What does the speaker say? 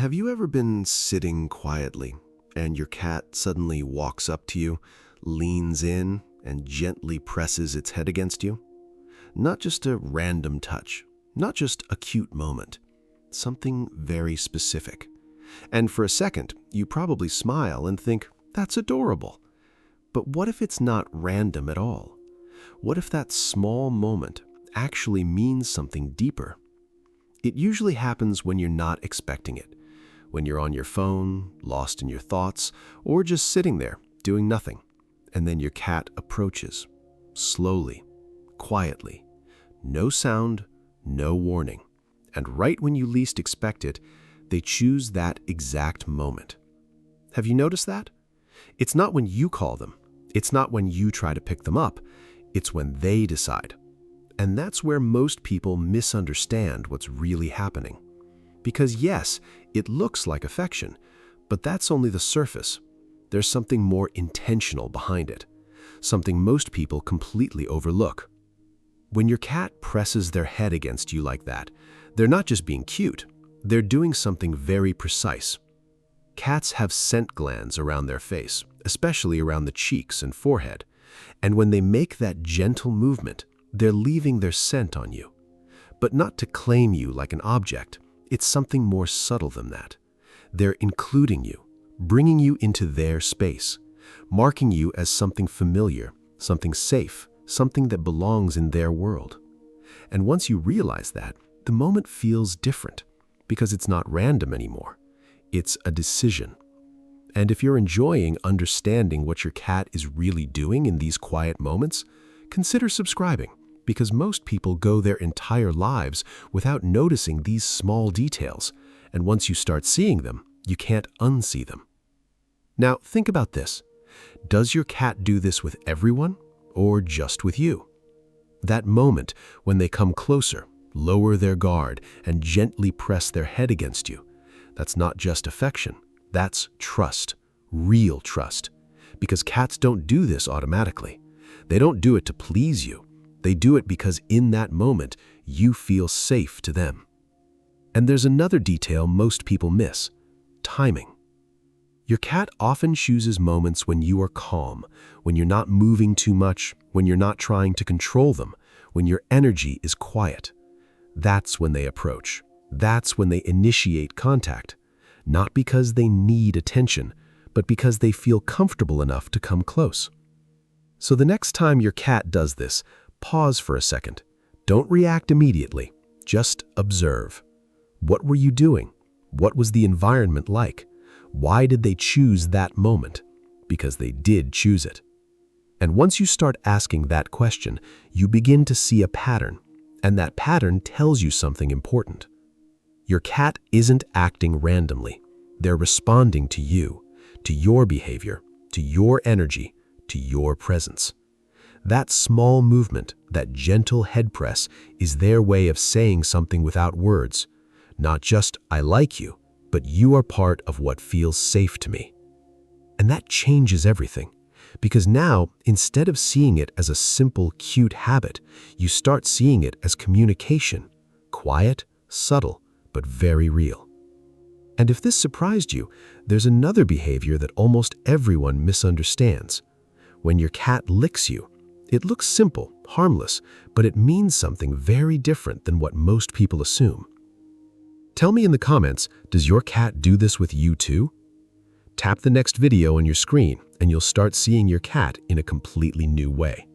Have you ever been sitting quietly and your cat suddenly walks up to you, leans in, and gently presses its head against you? Not just a random touch, not just a cute moment, something very specific. And for a second, you probably smile and think, that's adorable. But what if it's not random at all? What if that small moment actually means something deeper? It usually happens when you're not expecting it, when you're on your phone, lost in your thoughts, or just sitting there doing nothing. And then your cat approaches, slowly, quietly, no sound, no warning. And right when you least expect it, they choose that exact moment. Have you noticed that? It's not when you call them. It's not when you try to pick them up. It's when they decide. And that's where most people misunderstand what's really happening. Because yes, it looks like affection, but that's only the surface. There's something more intentional behind it, something most people completely overlook. When your cat presses their head against you like that, they're not just being cute, they're doing something very precise. Cats have scent glands around their face, especially around the cheeks and forehead, and when they make that gentle movement, they're leaving their scent on you. But not to claim you like an object, it's something more subtle than that. They're including you, bringing you into their space, marking you as something familiar, something safe, something that belongs in their world. And once you realize that, the moment feels different, because it's not random anymore. It's a decision. And if you're enjoying understanding what your cat is really doing in these quiet moments, consider subscribing, because most people go their entire lives without noticing these small details, and once you start seeing them, you can't unsee them. Now, think about this. Does your cat do this with everyone, or just with you? That moment when they come closer, lower their guard, and gently press their head against you, that's not just affection, that's trust, real trust. Because cats don't do this automatically. They don't do it to please you. They do it because in that moment, you feel safe to them. And there's another detail most people miss: timing. Your cat often chooses moments when you are calm, when you're not moving too much, when you're not trying to control them, when your energy is quiet. That's when they approach. That's when they initiate contact. Not because they need attention, but because they feel comfortable enough to come close. So the next time your cat does this, pause for a second. Don't react immediately. Just observe. What were you doing? What was the environment like? Why did they choose that moment? Because they did choose it. And once you start asking that question, you begin to see a pattern, and that pattern tells you something important. Your cat isn't acting randomly. They're responding to you, to your behavior, to your energy, to your presence. That small movement, that gentle head press, is their way of saying something without words. Not just, I like you, but you are part of what feels safe to me. And that changes everything. Because now, instead of seeing it as a simple, cute habit, you start seeing it as communication. Quiet, subtle, but very real. And if this surprised you, there's another behavior that almost everyone misunderstands. When your cat licks you, it looks simple, harmless, but it means something very different than what most people assume. Tell me in the comments, does your cat do this with you too? Tap the next video on your screen and you'll start seeing your cat in a completely new way.